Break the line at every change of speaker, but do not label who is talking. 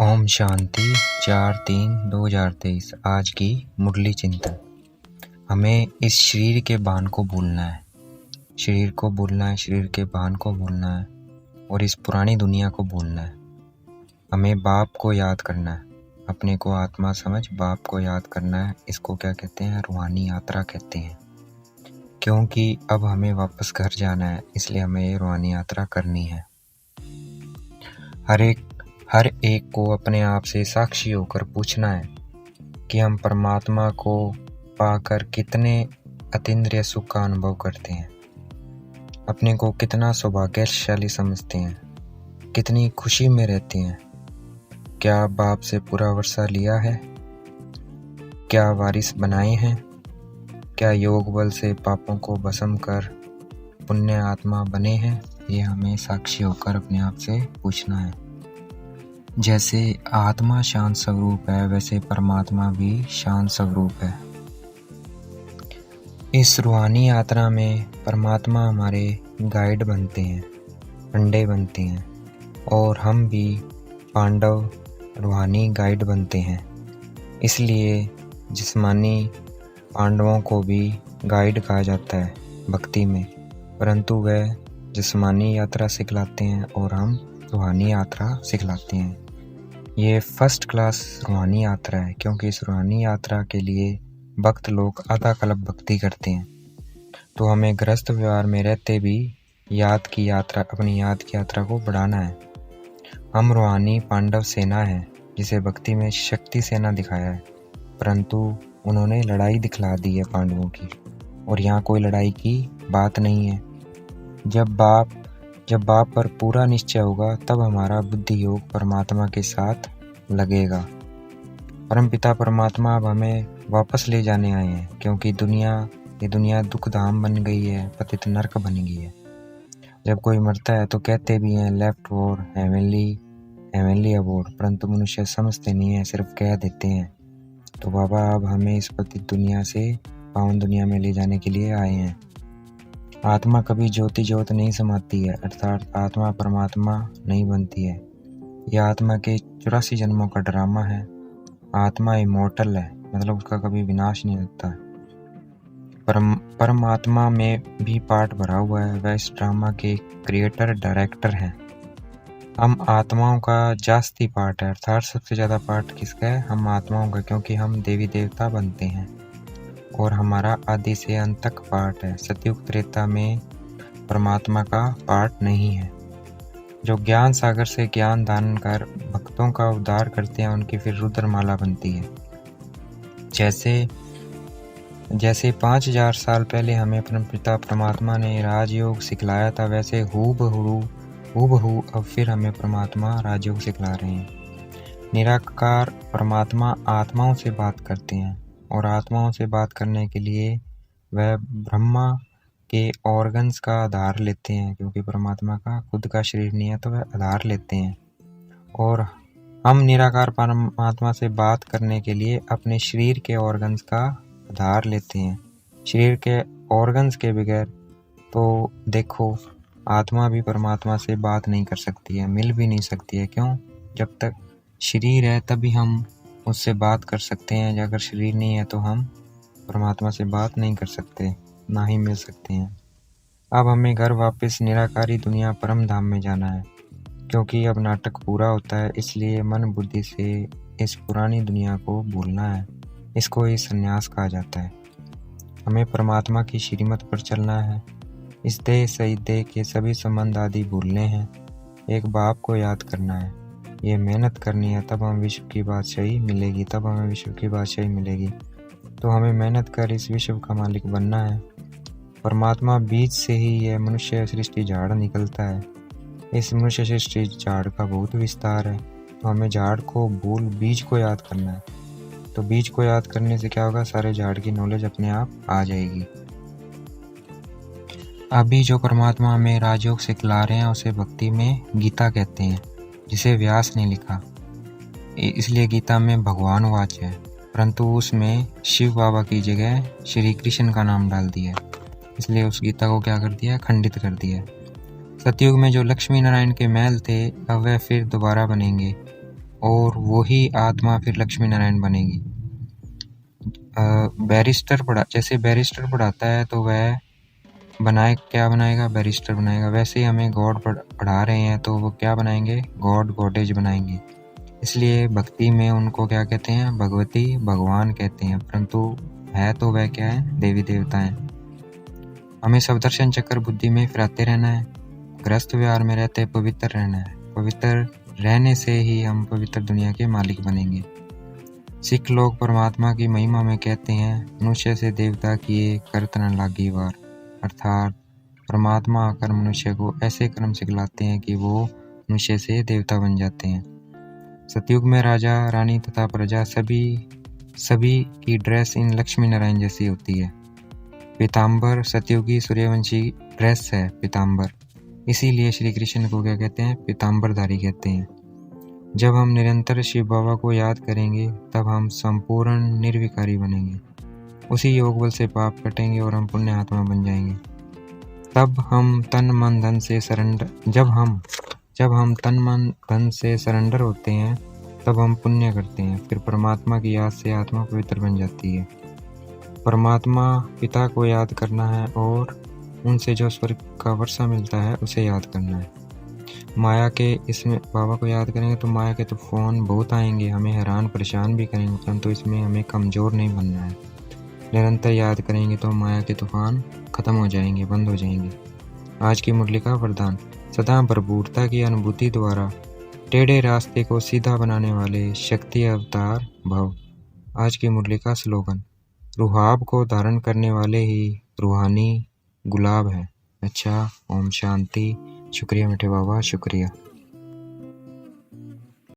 ओम शांति 4/3/2023। आज की मुरली चिंतन। हमें इस शरीर के भान को भूलना है, शरीर को भूलना है, शरीर के भान को भूलना है और इस पुरानी दुनिया को भूलना है। हमें बाप को याद करना है, अपने को आत्मा समझ बाप को याद करना है। इसको क्या कहते हैं? रूहानी यात्रा कहते हैं। क्योंकि अब हमें वापस घर जाना है, इसलिए हमें ये रूहानी यात्रा करनी है। हर एक को अपने आप से साक्षी होकर पूछना है कि हम परमात्मा को पाकर कितने अतीन्द्रिय सुख का अनुभव करते हैं, अपने को कितना सौभाग्यशाली समझते हैं, कितनी खुशी में रहते हैं। क्या बाप से पूरा वर्षा लिया है? क्या वारिस बनाए हैं? क्या योग बल से पापों को भस्म कर पुण्य आत्मा बने हैं? ये हमें साक्षी होकर अपने आप से पूछना है। जैसे आत्मा शांत स्वरूप है, वैसे परमात्मा भी शांत स्वरूप है। इस रूहानी यात्रा में परमात्मा हमारे गाइड बनते हैं, अंडे बनते हैं और हम भी पांडव रूहानी गाइड बनते हैं। इसलिए जिस्मानी पांडवों को भी गाइड कहा जाता है भक्ति में, परंतु वह जिस्मानी यात्रा सिखलाते हैं और हम रूहानी यात्रा सिखलाते हैं। ये फर्स्ट क्लास रूहानी यात्रा है, क्योंकि इस रूहानी यात्रा के लिए भक्त लोग आधा कल्प भक्ति करते हैं। तो हमें गृहस्थ व्यवहार में रहते भी अपनी याद की यात्रा को बढ़ाना है। हम रूहानी पांडव सेना है, जिसे भक्ति में शक्ति सेना दिखाया है, परंतु उन्होंने लड़ाई दिखला दी है पांडवों की, और यहाँ कोई लड़ाई की बात नहीं है। जब बाप पर पूरा निश्चय होगा, तब हमारा बुद्धि योग परमात्मा के साथ लगेगा। परमपिता परमात्मा अब हमें वापस ले जाने आए हैं, क्योंकि ये दुनिया दुख धाम बन गई है, पतित नरक बन गई है। जब कोई मरता है तो कहते भी हैं लेफ्ट फॉर हेवनली अबोर्ड, परंतु मनुष्य समझते नहीं है, सिर्फ कह देते हैं। तो बाबा अब हमें इस पतित दुनिया से पावन दुनिया में ले जाने के लिए आए हैं। आत्मा कभी ज्योत नहीं समाती है, अर्थात आत्मा परमात्मा नहीं बनती है। यह आत्मा के 84 जन्मों का ड्रामा है। आत्मा इमोर्टल है, मतलब उसका कभी विनाश नहीं होता। परमात्मा में भी पार्ट भरा हुआ है, वह इस ड्रामा के क्रिएटर डायरेक्टर हैं। हम आत्माओं का जास्ती पार्ट है, अर्थात सबसे ज़्यादा पार्ट किसका है? हम आत्माओं का, क्योंकि हम देवी देवता बनते हैं और हमारा आदि से अंत तक पार्ट है। सतयुग त्रेता में परमात्मा का पार्ट नहीं है। जो ज्ञान सागर से ज्ञान दान कर भक्तों का उद्धार करते हैं, उनकी फिर रुद्रमाला बनती है। जैसे 5000 साल पहले हमें अपने पिता परमात्मा ने राजयोग सिखलाया था, वैसे हूबहू अब फिर हमें परमात्मा राजयोग सिखला रहे हैं। निराकार परमात्मा आत्माओं से बात करते हैं, और आत्माओं से बात करने के लिए वह ब्रह्मा के ऑर्गन्स का आधार लेते हैं, क्योंकि परमात्मा का खुद का शरीर नहीं है, तो वह आधार लेते हैं। और हम निराकार परमात्मा से बात करने के लिए अपने शरीर के ऑर्गन्स का आधार लेते हैं। शरीर के ऑर्गन्स के बगैर तो देखो आत्मा भी परमात्मा से बात नहीं कर सकती है, मिल भी नहीं सकती है। क्यों? जब तक शरीर है तभी हम उससे बात कर सकते हैं, अगर शरीर नहीं है तो हम परमात्मा से बात नहीं कर सकते, ना ही मिल सकते हैं। अब हमें घर वापस निराकारी दुनिया परम धाम में जाना है, क्योंकि अब नाटक पूरा होता है। इसलिए मन बुद्धि से इस पुरानी दुनिया को भूलना है। इसको ही संन्यास कहा जाता है। हमें परमात्मा की श्रीमत पर चलना है। इस देह से देह के सभी संबंध आदि भूलने हैं। एक बाप को याद करना है, ये मेहनत करनी है, तब हमें विश्व की बादशाही मिलेगी। तो हमें मेहनत कर इस विश्व का मालिक बनना है। परमात्मा बीज से ही यह मनुष्य सृष्टि झाड़ निकलता है। इस मनुष्य सृष्टि झाड़ का बहुत विस्तार है, तो हमें झाड़ को भूल बीज को याद करना है। तो बीज को याद करने से क्या होगा? सारे झाड़ की नॉलेज अपने आप आ जाएगी। अभी जो परमात्मा हमें राजयोग सिखला रहे हैं, उसे भक्ति में गीता कहते हैं, जिसे व्यास ने लिखा। इसलिए गीता में भगवान वाच है, परंतु उसमें शिव बाबा की जगह श्री कृष्ण का नाम डाल दिया, इसलिए उस गीता को क्या कर दिया? खंडित कर दिया। सतयुग में जो लक्ष्मी नारायण के महल थे, अब वह फिर दोबारा बनेंगे। और वही आत्मा फिर लक्ष्मी नारायण बनेगी। जैसे बैरिस्टर पढ़ाता है तो वह क्या बनाएगा? बैरिस्टर बनाएगा। वैसे ही हमें गॉड पढ़ा रहे हैं तो वो क्या बनाएंगे? गॉड गॉडेज बनाएंगे। इसलिए भक्ति में उनको क्या कहते हैं? भगवती भगवान कहते हैं, परंतु है तो वह क्या है? देवी देवता हैं। हमें सब दर्शन चक्र बुद्धि में फिराते रहना है, ग्रस्त व्यवहार में रहते पवित्र रहना है। पवित्र रहने से ही हम पवित्र दुनिया के मालिक बनेंगे। सिख लोग परमात्मा की महिमा में कहते हैं, मनुष्य से देवता किए करत न लागी वार, अर्थात परमात्मा आकर मनुष्य को ऐसे कर्म सिखलाते हैं कि वो मनुष्य से देवता बन जाते हैं। सतयुग में राजा रानी तथा प्रजा सभी की ड्रेस इन लक्ष्मी नारायण जैसी होती है। पीताम्बर सतयुगी सूर्यवंशी ड्रेस है पीताम्बर, इसीलिए श्री कृष्ण को क्या कहते हैं? पीताम्बरधारी कहते हैं। जब हम निरंतर शिव बाबा को याद करेंगे तब हम संपूर्ण निर्विकारी बनेंगे। उसी योग बल से पाप कटेंगे और हम पुण्य आत्मा बन जाएंगे। तब हम तन मन धन से सरेंडर होते हैं, तब हम पुण्य करते हैं। फिर परमात्मा की याद से आत्मा पवित्र बन जाती है। परमात्मा पिता को याद करना है और उनसे जो स्वर्ग का वर्षा मिलता है उसे याद करना है। माया के इसमें बाबा को याद करेंगे तो माया के तूफान बहुत आएंगे, हमें हैरान परेशान भी करेंगे, परंतु इसमें हमें कमज़ोर नहीं बनना है। निरंतर याद करेंगे तो माया के तूफान खत्म हो जाएंगे, बंद हो जाएंगे। आज की मुरली का वरदान, सदा भरपूरता की अनुभूति द्वारा टेढ़े रास्ते को सीधा बनाने वाले शक्ति अवतार भव। आज की मुरली का स्लोगन, रुहाब को धारण करने वाले ही रूहानी गुलाब है। अच्छा, ओम शांति। शुक्रिया मीठे बाबा, शुक्रिया।